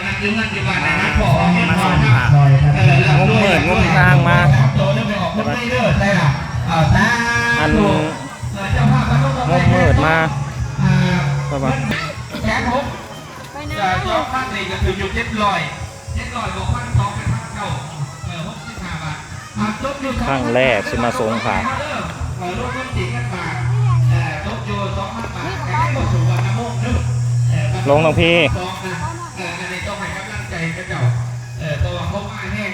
มาส่งผักงมเมิดงมทางมาอันงมเมิดมาประมาณพันนี่ก็คืออยู่700บอกพัน2เป็นพันเก้า65 บาทครั้งแรกสิมาส่งผักรถต้นจีกันบาทรถโย2,000 บาทแค่ก็สูงกว่าน้ำมูกนึกลงหลวงพี่อันนี้ต้องให้กำลังใจกันเจ้าตัวเขามาแห้ง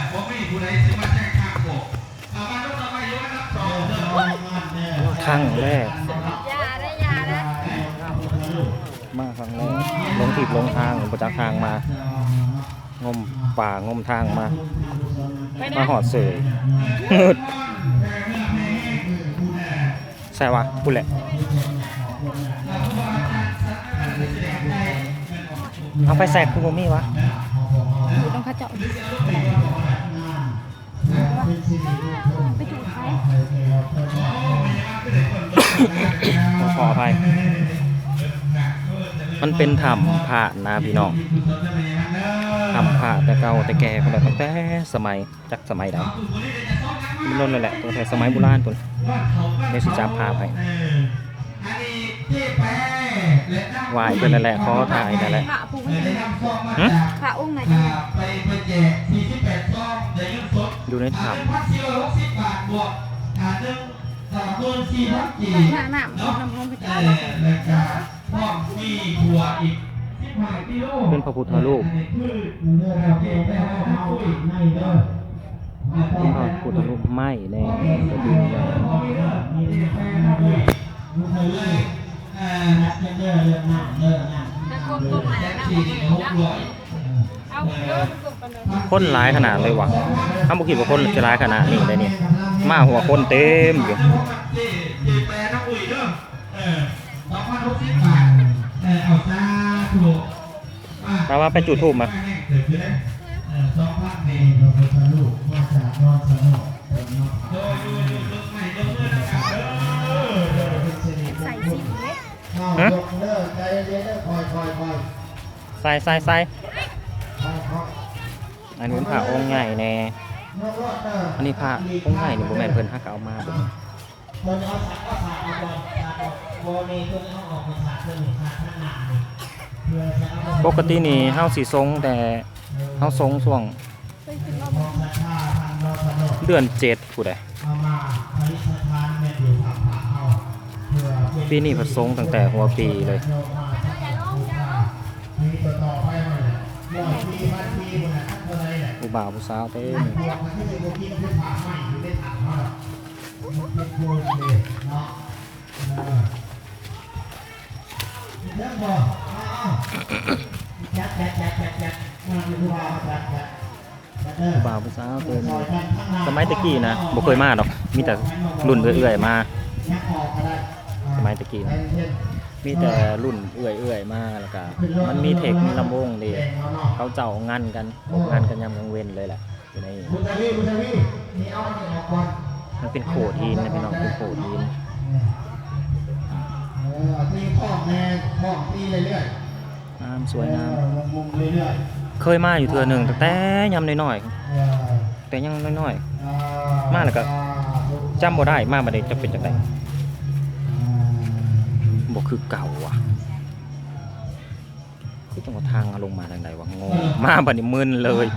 เพราะไม่มีผู้ใดที่มาแจ้งข้างโบกมาต้องต่อไปยกนับ2ครั้งแรกมาครั้งแรกลงทิศลงทางประจักษ์ทางมางมป่างมทางมาหอดเสยงึดใช่วะพูดแหละเอาไปแสกคือบ่มีวะต้องข้าเจาะไปจุดไฟขออภัยมันเป็นถ้ำพระนะพี่น้องถ้ำพระแต่เก่าแต่แก่คนละตั้งแต่สมัยจักสมัยใดมันล้นเลยแหละตั้งแต่สมัยโบราณปุ่นในสิจับพาไปวายเป็นแหละขอถ่ายนั่นแหละพระองค์ไหนอยู่ในถ้ำน้ำลงไปจ้าเป็นพระพุทธรูปเป็นพระพุทธรูปไม้แน่จะดูคนร้ายขนาดเลยวะถ้าบุคิดว่าคนจะร้ายขนาดนี้เลยเนี่ยมาหัวคนเต็มอยู่แปลว่าไปจุดธูปมาใส่สีเล็กใส่อันนี้พระองค์ใหญ่แน่อันนี้พระองค์ใหญ่นี่บ่แม่นเพิ่นฮักเอามาบ่ปกตินี่เฮาสิทรงแต่เฮาทรงช่วงเดือน7ผู้ใดปีนี้เพิ่นทรงตั้งแต่หัวปีเลยผู้บ่าวผู้สาวเต็มบ่าวผู้สาวเต็มสมัยตะกี้นะบ่เคยมาดอกมีแต่รุ่นเอื่อยๆมาสมัยตะกี้นะมีแต่รุ่นเอื่อยๆมาแล้วก็มันมีเทคมีลำวงดิเขาเจ้างานกันยามกลางเว้นเลยแหละอยู่ในมันเป็นโขดหินนะพี่น้องเป็นโขดหินสวยงามเคยมาอยู่เทื่อหนึ่งแต่ยามน้อยๆแต่ยังน้อยๆมาแล้วก็จำบ่ได้มาบัดนี้จะเป็นจังได๋บ่คือเก่าว่ะคือจังหวะทางลงมาทางใดวะงงมาบัดนี้มึนเลย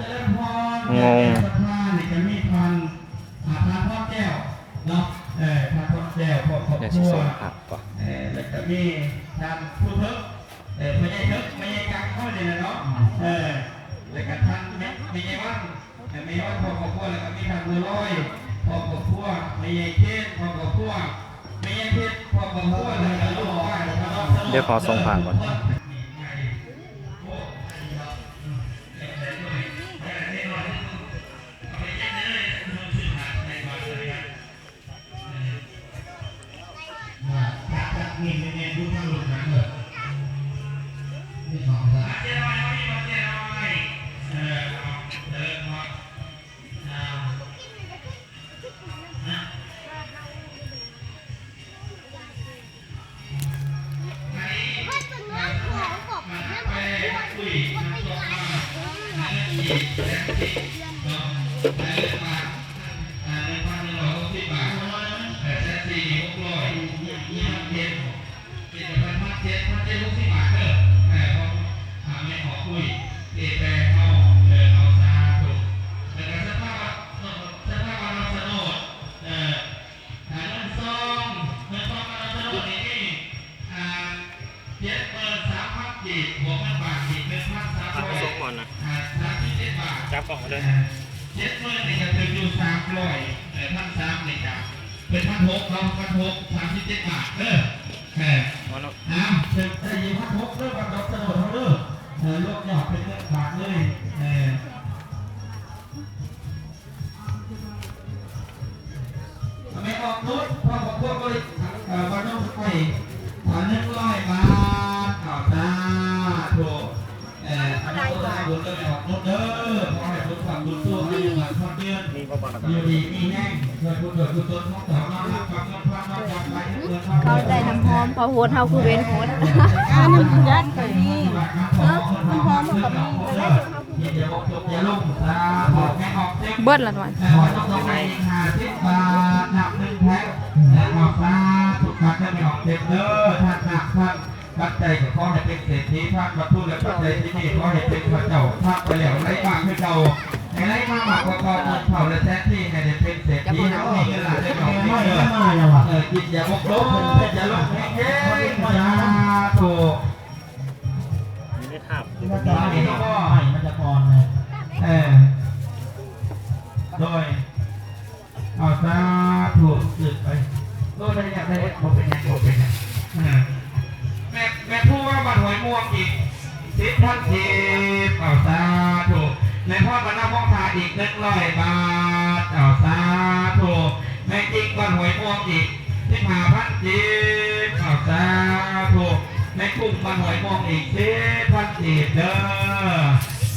งงอยากสิส่งผักป่ะแล้วก็มีทำผู้ทึกไม่ใช่ทึกไม่ใช่กังเข้าเลยนะเนาะแล้วก็ทำไม่ใช่ว่าพอกับพวกแล้วก็มีทำมือลอยพอกับพวกไม่ใช่เทศพอกับพวกไม่ใช่เทศพอกับพวกแล้วก็ลูกว่าเดี๋ยวขอส่งผักก่อน จับกล่องมาเลย เจ็ดเมื่อนี่ก็ถึงอยู่300พันสามนี่จ้ะเป็น1,600เรา1,600 37 บาทเด้อถึงได้อยู่1,600เด้อกับดอกสนุนเขาเด้อลดยอดเป็นเงินบาทเลยไม่ออกนุชพอบอกพวกบริวันน้องไป100 บาทข่าวตาถูกอันนี้ก็ได้บุญเลยออกนุชเด้อขอให้บุญความบุญตัวให้หลายคนเดือนอยู่ดีมีแห้งช่วยบุญเกิดบุญต้นของเราน้องรักความน้องความน้องรักไปเงิน เขาได้น้ำหอมพอโหดเฮาคือเว้นโหดน้ำยัดไปนี่น้ำหอมมันกับนี่เบิดละหน่อย ต้องไป50 บาทหนัก1 แพ็คออกมาทุกครั้งจะไม่ออกเต็มเด้อท่านหนักท่านปัจจัยก็ขอให้เป็นเศรษฐีท่านวัตถุและปัจจัยที่นี่ขอให้เป็นพระเจ้าท่านไปแล้วไร้มากขึ้นเราให้ไร้มากมากกว่าก่อนเผาและแท้ที่ให้ได้เป็นเศรษฐีน้ำมีเงินหลายได้ดอกไม่เยอะกินอย่าบกลบเป็นอย่าลงแห้งๆนะถูก นี่ได้ทาบ มันจะพรเลยโดยเอาซาถูกสึกไปโดยได้ยังได้ผมเป็นยังผมเป็นยังแม่พูดว่าบัตรหวยม่วงอีก10,000เอาซาถูกแม่พ่อมาหน้าห้องทาอีก100 บาทเอาซาถูกแม่จริงบัตรหวยม่วงอีก15,000เอาซาถูกแม่กุ้งบัตรหวยม่วงอีก10,000เด้อ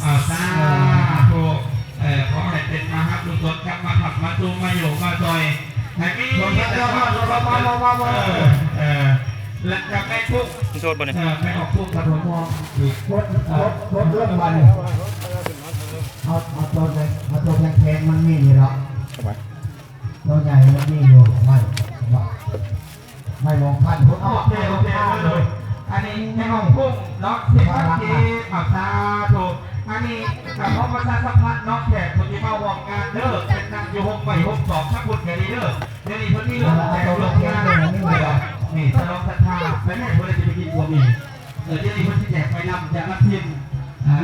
เอาซาถูกขอให้เป็นมหาบุญสดกลับมาขับมาจูมาอยู่มาจอยให้มีแต่มาและจะไม่ทุกข์ โทษบ่เนี่ย ไม่ออกทุกข์กระโดดมองรถเรื่องมันเอาตัวเลยเอาตัวแพงๆมันมีอยู่แล้ว สบาย ตัวใหญ่มันมีอยู่ไม่มองพันพุทธโอเคเลยอันนี้ไม่ห้องพุ่งล็อก10,000ปักตาถูกอันนี้กับพ่อประชาสัมพันธ์น้องแขกคนที่มาวางงานเด้อเป็นนางอยู่6 ไป 6 2ชักบุญแกนี้เด้อเดี๋ยวนี้คนที่เลิกแจกโรงงานนี่ฉลองศรัทธาไม่ให้คนจะไปกินบัวหมี่เดี๋ยวนี้คนที่แจกไปนำจากรับพิมพ์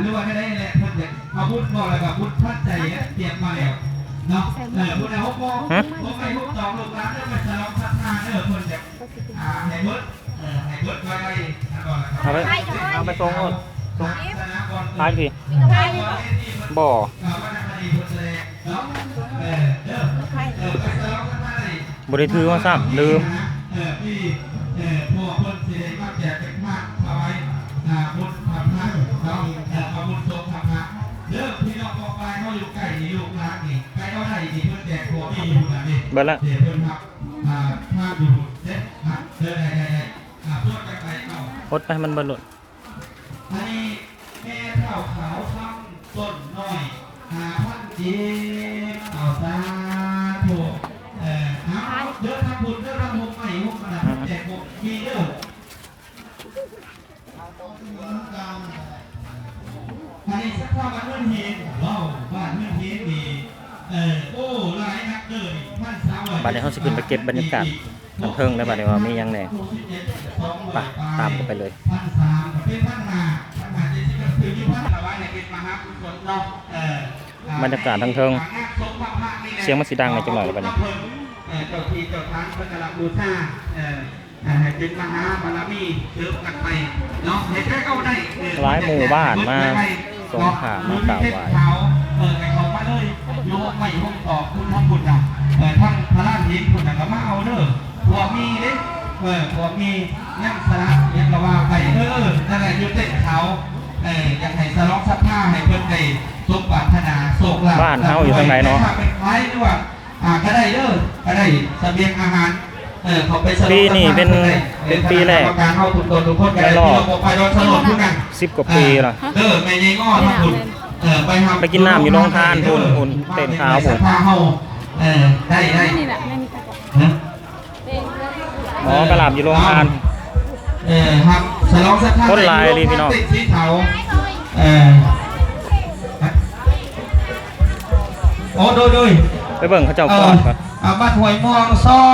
หรือว่าไม่ได้แหละคนจะเอาบุญบอกอะไรกับบุญท่านใจเตรียมมาแล้วเนาะบุญใน6 โมง6 ไป 6 2 ลูกหลานเด้อไปฉลองศรัทธาเด้อคนจะให้เบิดไว้เอาไปส่งส่งท้ายพี่บ่บริถือว่าซ้ำลืมเบิดละอดไปมันเบิดหลุด อันนี้แม่เท่าขาวทั้งต้นน้อย5,000เอาซาถูกเยอะทำบุญเยอะทำบุญใหม่บุญขนาดแจกบุญมีเยอะอันนี้สักเท่าบ้านเมืองหินว้าวบ้านเมืองหินมีโอ้หลายนักเดิน1,300บัดนี้เขาสิขึ้นไปเก็บบรรยากาศบันเทิงได้บัดนี้ว่ามียังแหน่ไปตามกันไปเลยบรรยากาศทั้งเทิงเสียงมันสิดังในจังหวะบัดนี้ เจ้าที่เจ้าทางเพื่อนกำลังบูชาเป็นมหาบารมีเติมกันไปเนาะเห็นแค่เข้าได้หลายหมู่บ้านมาส่งข่าวมากราบไหว้ ไอ้เขามาเลยยกไม่ห้องต่อคุณทั้งบุญนะทั้งพระราชหินคุณนะก็มาเอาเด้อหัวมีเด้หัวมีนั่งสระยังกะว่าไปนั่นแหละอยู่เต้นเขาอยากให้สลองสักผ้าให้เพื่อนได้สมปรารถนาโศกลาภ บ้านเฮาอยู่ทางไหนเนาะ เป็นคล้ายด้วยก็ได้เด้อก็ได้เสบียงอาหารเขาไป ปีนี้เป็นปีแรก การเข้าทุนตนทุกคนกันได้ที่เราไปโดนถนนทุกกัน 10 กว่าปีละ แม่ยายง้อทั้งคุณ ไปกินน้ำอยู่โรงทานอุ่นเต้นขาวผม ได้ได้ นี่แหละแม่มีตะกอน ฮะ หมอกระหล่ำอยู่โรงทาน ครับฉลองสักท่า คนหลายเลยพี่น้อง ติดสีเทาโอ้โดย ไปเบิ่งเขาเจ้าก่อนก่อน บ้านห้วยม่วงซ้อ